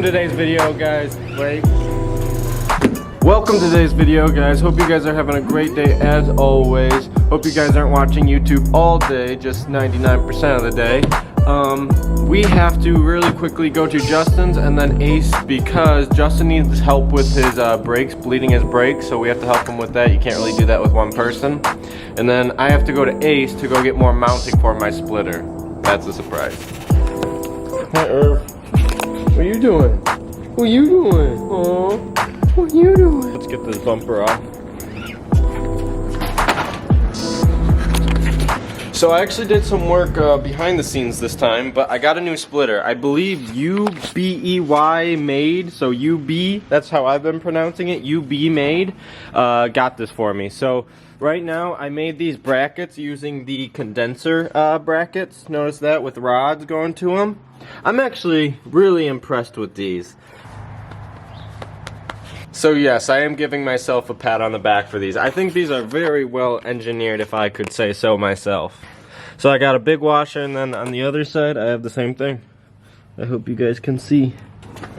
today's video, guys. Welcome to today's video, guys. Hope you guys are having a great day as always. Hope you guys aren't watching YouTube all day, just 99% of the day. We have to really quickly go to Justin's and then Ace because Justin needs help with his brakes, bleeding his brakes, so we have to help him with that. You can't really do that with one person. And then I have to go to Ace to go get more mounting for my splitter. That's a surprise. Hi, Irv. What are you doing? What are you doing? Oh, what are you doing? Let's get this bumper off. So I actually did some work behind the scenes this time, but I got a new splitter. I believe UBEY made, so UB, that's how I've been pronouncing it, UB made, got this for me. So right now I made these brackets using the condenser brackets. Notice that with rods going to them. I'm actually really impressed with these. So yes, I am giving myself a pat on the back for these. I think these are very well engineered, if I could say so myself. So I got a big washer, and then on the other side I have the same thing. I hope you guys can see.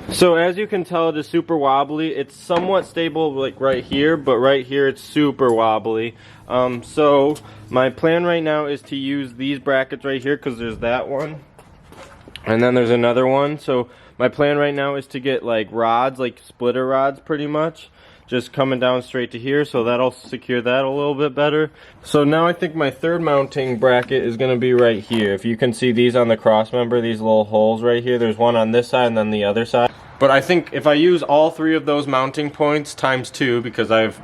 So as you can tell, it is super wobbly. It's somewhat stable like right here, but right here it's super wobbly. So my plan right now is to use these brackets right here, because there's that one. And then there's another one. So my plan right now is to get like rods, like splitter rods pretty much, just coming down straight to here, so that'll secure that a little bit better. So now I think my third mounting bracket is going to be right here. If you can see these on the cross member, these little holes right here, there's one on this side and then the other side. But I think if I use all three of those mounting points times 2, because I've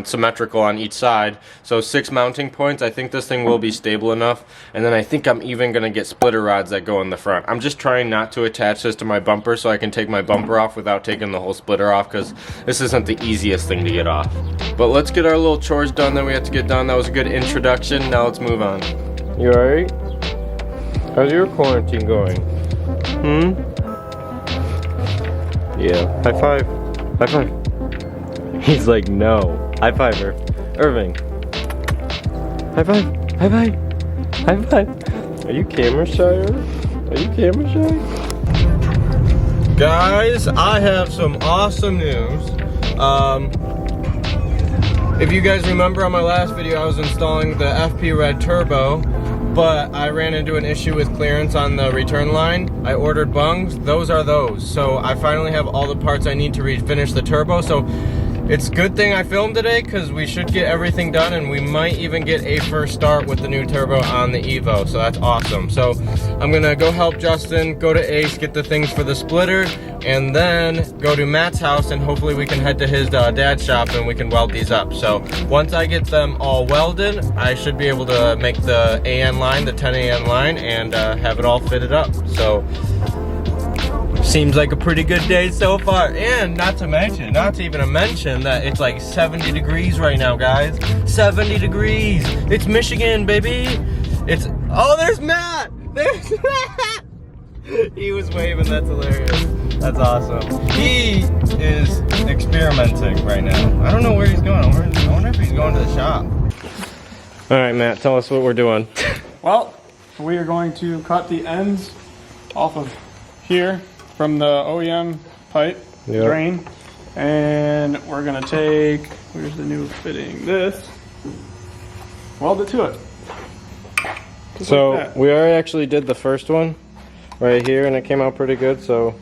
symmetrical on each side, so 6 mounting points, I think this thing will be stable enough. And then I think I'm even gonna get splitter rods that go in the front. I'm just trying not to attach this to my bumper so I can take my bumper off without taking the whole splitter off, because this isn't the easiest thing to get off. But let's get our little chores done that we have to get done. That was a good introduction. Now let's move on. You alright? How's your quarantine going? Yeah. High five. High five. He's like, no. High five, Irving. High five. High five. High five. Are you camera shy, Irv? Are you camera shy? Guys, I have some awesome news. If you guys remember on my last video, I was installing the FP Red Turbo, but I ran into an issue with clearance on the return line. I ordered bungs. Those are those. So I finally have all the parts I need to refinish the turbo. So it's a good thing I filmed today, because we should get everything done, and we might even get a first start with the new turbo on the Evo, so that's awesome. So I'm gonna go help Justin, go to Ace, get the things for the splitter, and then go to Matt's house, and hopefully we can head to his dad's shop and we can weld these up. So once I get them all welded, I should be able to make the AN line, the 10 AN line, and have it all fitted up. So seems like a pretty good day so far. And not to even mention that it's like 70 degrees right now, guys. 70 degrees. It's Michigan, baby. It's, oh, there's Matt. There's Matt. He was waving, that's hilarious. That's awesome. He is experimenting right now. I don't know where he's going. I wonder if he's going to the shop. All right, Matt, tell us what we're doing. Well, we are going to cut the ends off of here from the OEM pipe drain, and we're gonna take, where's the new fitting, this, weld it to it. Just so like we already actually did the first one right here, and it came out pretty good, so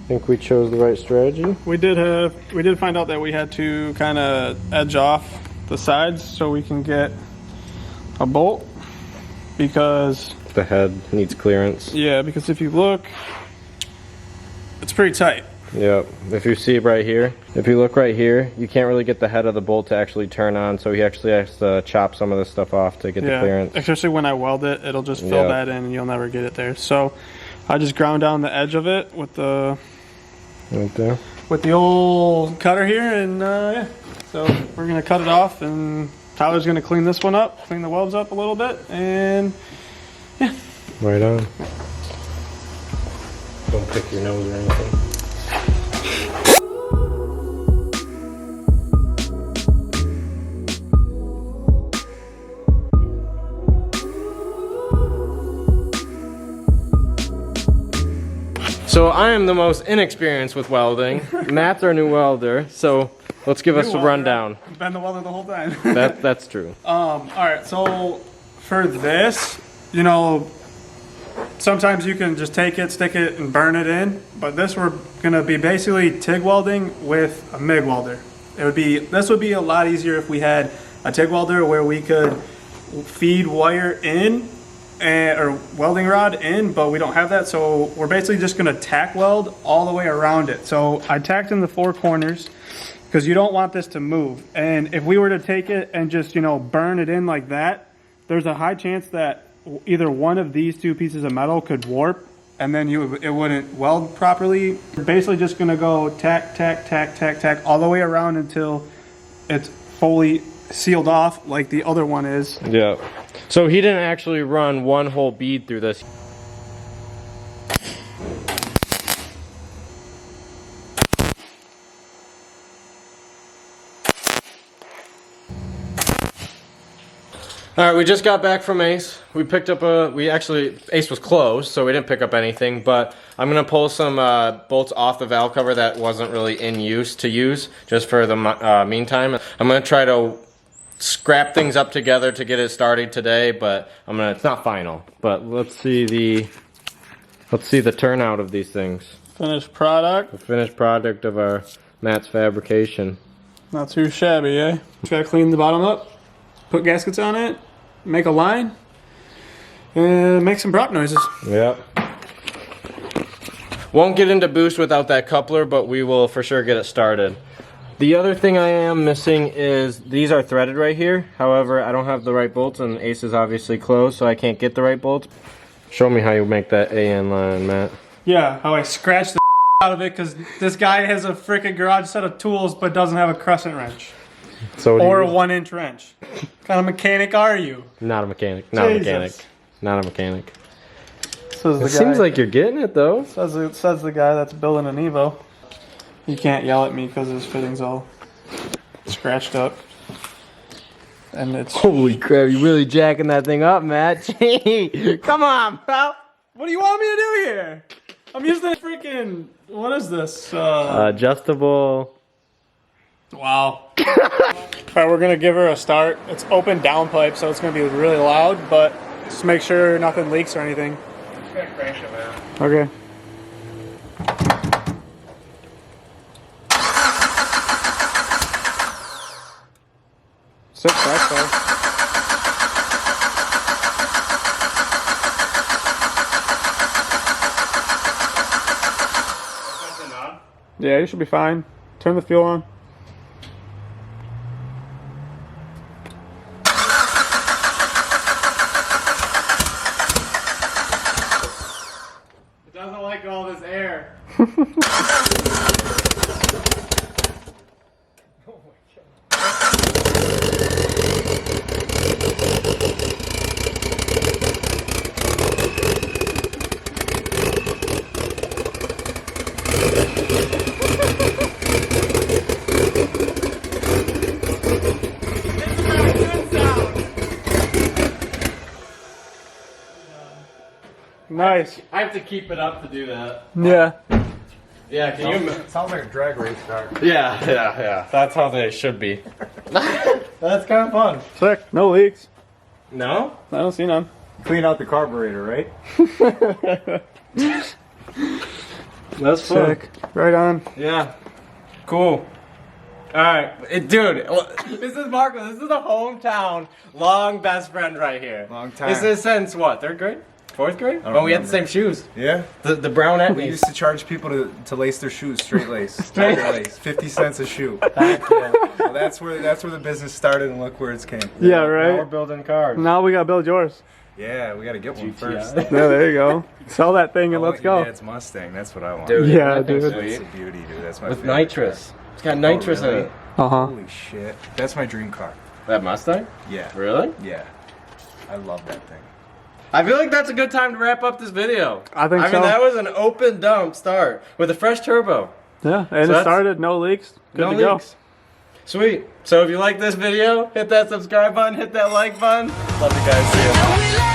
I think we chose the right strategy. We did find out that we had to kind of edge off the sides so we can get a bolt, because the head needs clearance. Yeah, because if you look, it's pretty tight. Yep. If you see right here, if you look right here, you can't really get the head of the bolt to actually turn on, so he actually has to chop some of this stuff off to get the clearance. Especially when I weld it, it'll just fill that in and you'll never get it there. So I just ground down the edge of it with the old cutter here, and yeah. So we're gonna cut it off, and Tyler's gonna clean this one up, clean the welds up a little bit, and yeah. Right on. Don't pick your nose or anything. So I am the most inexperienced with welding. Matt's our new welder, so let's give us a rundown. I've been the welder the whole time. That's true. All right, so for this, you know, sometimes you can just take it, stick it, and burn it in. But this we're gonna be basically TIG welding with a MIG welder. This would be a lot easier if we had a TIG welder where we could feed wire in or welding rod in, but we don't have that, so we're basically just gonna tack weld all the way around it. So I tacked in the 4 corners because you don't want this to move. And if we were to take it and just, you know, burn it in like that, there's a high chance that either one of these 2 pieces of metal could warp, and then it wouldn't weld properly. We're basically just gonna go tack, tack, tack, tack, tack all the way around until it's fully sealed off like the other one is. Yeah. So he didn't actually run one whole bead through this. All right, we just got back from Ace. We picked up Ace was closed, so we didn't pick up anything, but I'm gonna pull some bolts off the valve cover that wasn't really in use just for the meantime. I'm gonna try to scrap things up together to get it started today, but it's not final. But let's see the turnout of these things. Finished product. The finished product of our Matt's fabrication. Not too shabby, eh? Just gotta clean the bottom up, put gaskets on it, make a line, and make some prop noises. Yep. Won't get into boost without that coupler, but we will for sure get it started. The other thing I am missing is these are threaded right here. However, I don't have the right bolts, and Ace is obviously closed, so I can't get the right bolts. Show me how you make that AN line, Matt. Yeah, how I scratched the out of it because this guy has a freaking garage set of tools but doesn't have a crescent wrench. So or a 1-inch wrench. What kind of mechanic are you? Not a mechanic. Not Jesus. a mechanic. Not a mechanic. Says the It seems like you're getting it though. Says the guy that's building an Evo. You can't yell at me because his fitting's all scratched up. And it's... Holy crap, you really jacking that thing up, Matt. Gee, come on, pal. What do you want me to do here? I'm using the freaking... What is this? Adjustable... Wow. Alright, we're going to give her a start. It's open downpipe, so it's going to be really loud, but just make sure nothing leaks or anything. Just gonna crank it, man. Okay. Sit back though. Yeah, you should be fine. Turn the fuel on. It doesn't like all this air. Nice. I have to keep it up to do that. Yeah. Yeah, can you... Sounds like a drag race car. Yeah. That's how they should be. That's kind of fun. Sick. No leaks. No? I don't see none. Clean out the carburetor, right? That's fun. Sick. Right on. Yeah. Cool. Alright, dude, this is Marco. This is the hometown long best friend right here. Long time. This is since what, 3rd grade? 4th grade? I don't When we had the remember. same shoes. Yeah. The brown We etnies. used to charge people to lace their shoes straight lace. Straight lace. 50 cents a shoe. Heck yeah. So that's where the business started, and look where it's came. Yeah, Now we're right? building cars. Now we gotta build yours. Yeah, we gotta get one first. Yeah, there you go. Sell that thing and I let's want go. your dad's Mustang. That's what I want. Dude, Yeah, that thing's dude. That's sweet. a beauty, dude. That's my With favorite nitrous. car. It's got nitrous really? in it. Uh-huh. Holy shit. That's my dream car. That Mustang? Yeah. Really? Yeah. I love that thing. I feel like that's a good time to wrap up this video. I think I so. mean, that was an open dump start with a fresh turbo. Yeah, and So it that's- started, no leaks. Good No to go. leaks. Sweet. So if you like this video, hit that subscribe button, hit that like button. Love you guys. See ya.